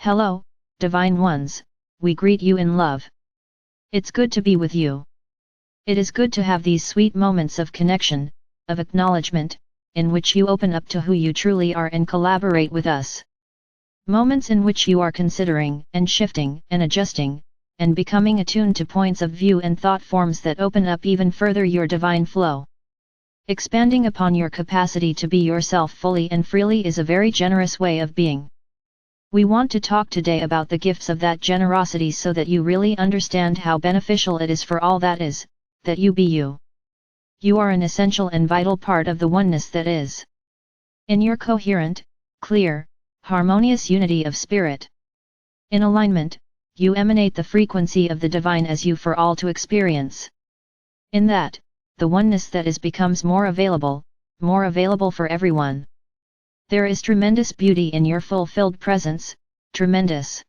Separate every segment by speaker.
Speaker 1: Hello, Divine Ones, we greet you in love. It's good to be with you. It is good to have these sweet moments of connection, of acknowledgement, in which you open up to who you truly are and collaborate with us. Moments in which you are considering, and shifting, and adjusting, and becoming attuned to points of view and thought forms that open up even further your divine flow. Expanding upon your capacity to be yourself fully and freely is a very generous way of being. We want to talk today about the gifts of that generosity so that you really understand how beneficial it is for all that is, that you be you. You are an essential and vital part of the oneness that is. In your coherent, clear, harmonious unity of spirit. In alignment, you emanate the frequency of the divine as you for all to experience. In that, the oneness that is becomes more available for everyone. There is tremendous beauty in your fulfilled presence, tremendous.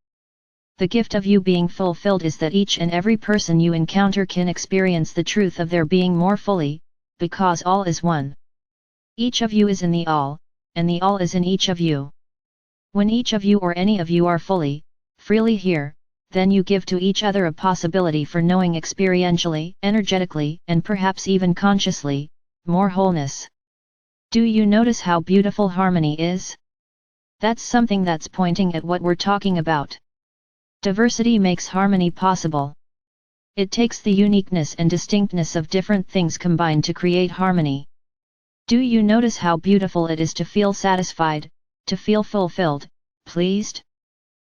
Speaker 1: The gift of you being fulfilled is that each and every person you encounter can experience the truth of their being more fully, because all is one. Each of you is in the all, and the all is in each of you. When each of you or any of you are freely here, then you give to each other a possibility for knowing experientially, energetically, and perhaps even consciously, more wholeness. Do you notice how beautiful harmony is? That's something that's pointing at what we're talking about. Diversity makes harmony possible. It takes the uniqueness and distinctness of different things combined to create harmony. Do you notice how beautiful it is to feel satisfied, to feel fulfilled, pleased?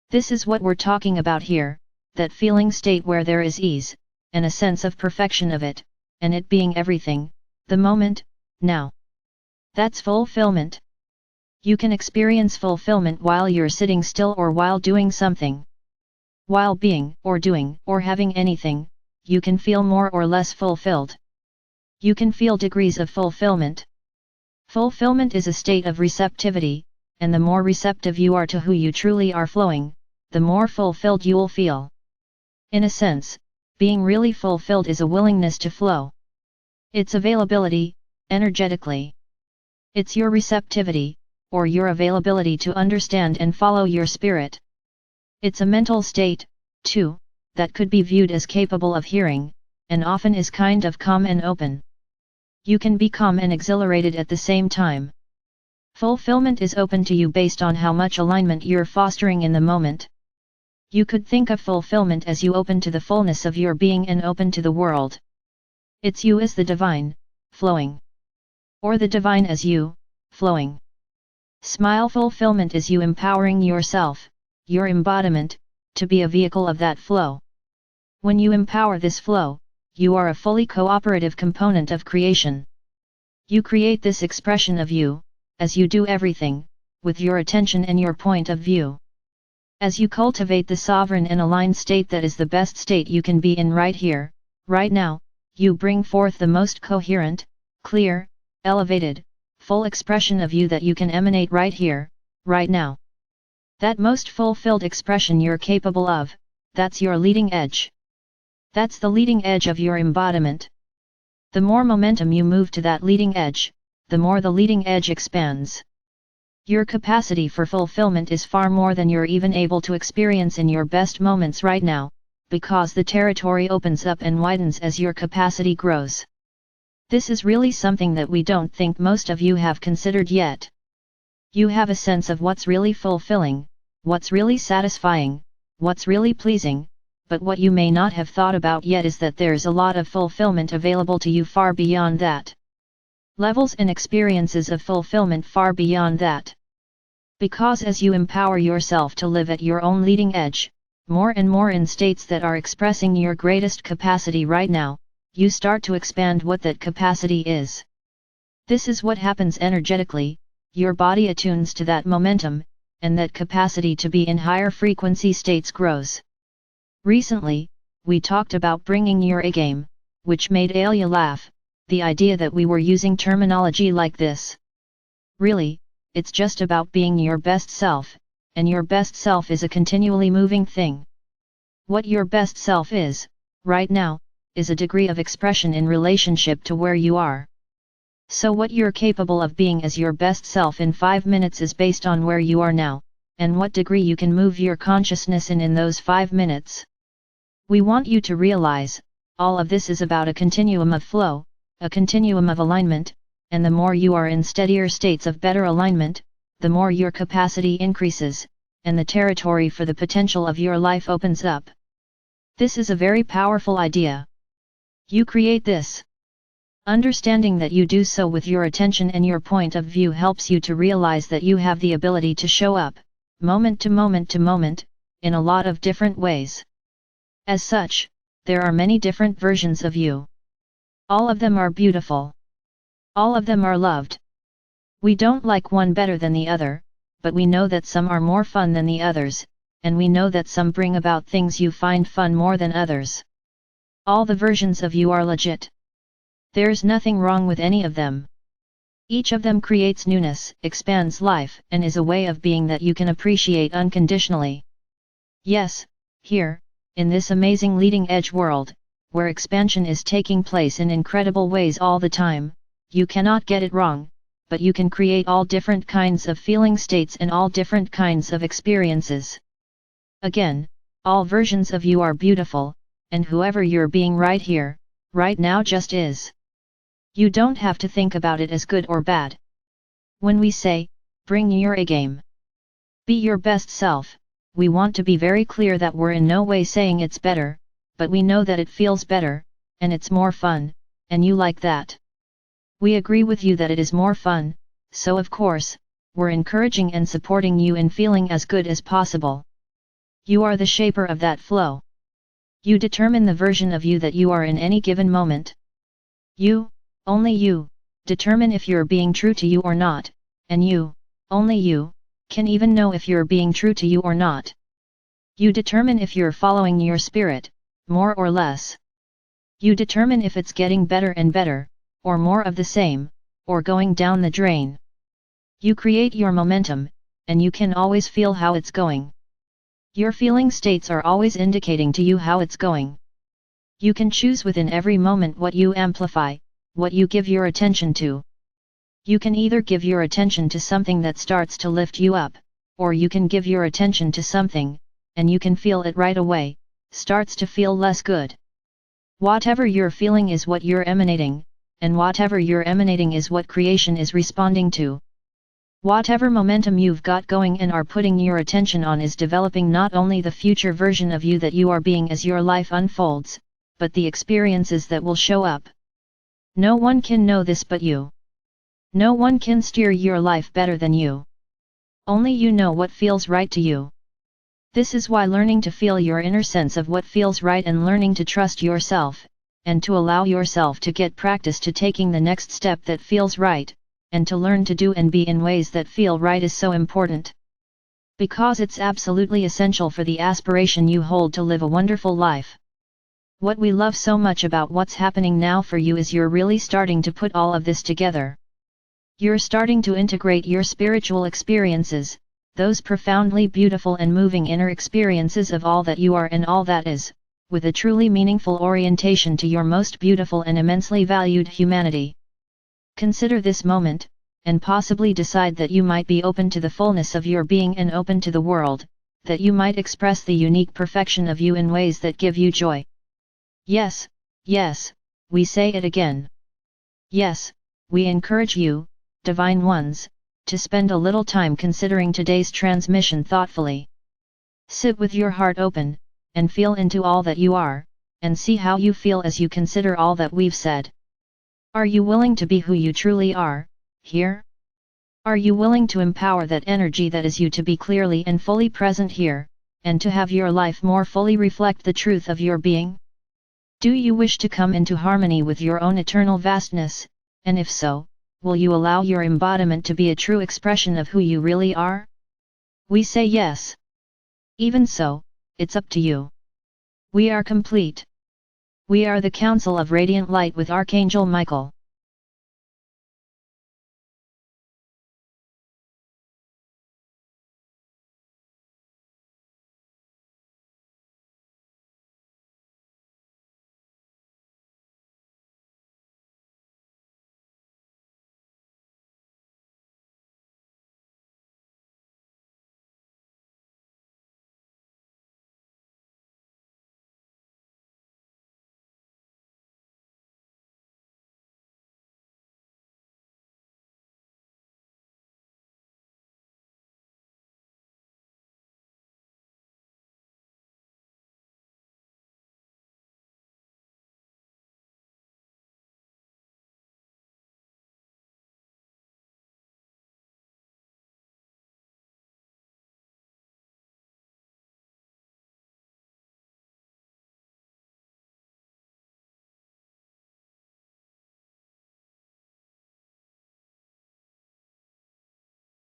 Speaker 1: This is what we're talking about here, that feeling state where there is ease, and a sense of perfection of it, and it being everything, the moment, now. That's fulfillment. You can experience fulfillment while you're sitting still or while doing something. While being, or doing, or having anything, you can feel more or less fulfilled. You can feel degrees of fulfillment. Fulfillment is a state of receptivity, and the more receptive you are to who you truly are flowing, the more fulfilled you'll feel. In a sense, being really fulfilled is a willingness to flow. It's availability, energetically. It's your receptivity, or your availability to understand and follow your spirit. It's a mental state, too, that could be viewed as capable of hearing, and often is kind of calm and open. You can be calm and exhilarated at the same time. Fulfillment is open to you based on how much alignment you're fostering in the moment. You could think of fulfillment as you open to the fullness of your being and open to the world. It's you as the divine, flowing. Or the divine as you, flowing. Smile fulfillment is you empowering yourself, your embodiment, to be a vehicle of that flow. When you empower this flow, you are a fully cooperative component of creation. You create this expression of you, as you do everything, with your attention and your point of view. As you cultivate the sovereign and aligned state that is the best state you can be in right here, right now, you bring forth the most coherent, clear, elevated, full expression of you that you can emanate right here, right now. That most fulfilled expression you're capable of, that's your leading edge. That's the leading edge of your embodiment. The more momentum you move to that leading edge, the more the leading edge expands. Your capacity for fulfillment is far more than you're even able to experience in your best moments right now, because the territory opens up and widens as your capacity grows. This is really something that we don't think most of you have considered yet. You have a sense of what's really fulfilling, what's really satisfying, what's really pleasing, but what you may not have thought about yet is that there's a lot of fulfillment available to you far beyond that. Levels and experiences of fulfillment far beyond that. Because as you empower yourself to live at your own leading edge, more and more in states that are expressing your greatest capacity right now, you start to expand what that capacity is. This is what happens energetically, your body attunes to that momentum, and that capacity to be in higher frequency states grows. Recently, we talked about bringing your A game, which made Alia laugh, the idea that we were using terminology like this. Really, it's just about being your best self, and your best self is a continually moving thing. What your best self is, right now, is a degree of expression in relationship to where you are. So what you're capable of being as your best self in 5 minutes is based on where you are now, and what degree you can move your consciousness in those 5 minutes. We want you to realize, all of this is about a continuum of flow, a continuum of alignment, and the more you are in steadier states of better alignment, the more your capacity increases, and the territory for the potential of your life opens up. This is a very powerful idea. You create this. Understanding that you do so with your attention and your point of view helps you to realize that you have the ability to show up, moment to moment to moment, in a lot of different ways. As such, there are many different versions of you. All of them are beautiful. All of them are loved. We don't like one better than the other, but we know that some are more fun than the others, and we know that some bring about things you find fun more than others. All the versions of you are legit. There's nothing wrong with any of them. Each of them creates newness, expands life, and is a way of being that you can appreciate unconditionally. Yes, here, in this amazing leading-edge world, where expansion is taking place in incredible ways all the time, you cannot get it wrong, but you can create all different kinds of feeling states and all different kinds of experiences. Again, all versions of you are beautiful, and whoever you're being right here, right now just is. You don't have to think about it as good or bad. When we say, bring your A game, be your best self, we want to be very clear that we're in no way saying it's better, but we know that it feels better, and it's more fun, and you like that. We agree with you that it is more fun, so of course, we're encouraging and supporting you in feeling as good as possible. You are the shaper of that flow. You determine the version of you that you are in any given moment. You, only you, determine if you're being true to you or not, and you, only you, can even know if you're being true to you or not. You determine if you're following your spirit, more or less. You determine if it's getting better and better, or more of the same, or going down the drain. You create your momentum, and you can always feel how it's going. Your feeling states are always indicating to you how it's going. You can choose within every moment what you amplify, what you give your attention to. You can either give your attention to something that starts to lift you up, or you can give your attention to something, and you can feel it right away, starts to feel less good. Whatever you're feeling is what you're emanating, and whatever you're emanating is what creation is responding to. Whatever momentum you've got going and are putting your attention on is developing not only the future version of you that you are being as your life unfolds, but the experiences that will show up. No one can know this but you. No one can steer your life better than you. Only you know what feels right to you. This is why learning to feel your inner sense of what feels right and learning to trust yourself, and to allow yourself to get practice to taking the next step that feels right, and to learn to do and be in ways that feel right is so important. Because it's absolutely essential for the aspiration you hold to live a wonderful life. What we love so much about what's happening now for you is you're really starting to put all of this together. You're starting to integrate your spiritual experiences, those profoundly beautiful and moving inner experiences of all that you are and all that is, with a truly meaningful orientation to your most beautiful and immensely valued humanity. Consider this moment, and possibly decide that you might be open to the fullness of your being and open to the world, that you might express the unique perfection of you in ways that give you joy. Yes, yes, we say it again. Yes, we encourage you, Divine Ones, to spend a little time considering today's transmission thoughtfully. Sit with your heart open, and feel into all that you are, and see how you feel as you consider all that we've said. Are you willing to be who you truly are, here? Are you willing to empower that energy that is you to be clearly and fully present here, and to have your life more fully reflect the truth of your being? Do you wish to come into harmony with your own eternal vastness, and if so, will you allow your embodiment to be a true expression of who you really are? We say yes. Even so, it's up to you. We are complete. We are the Council of Radiant Light with Archangel Michael.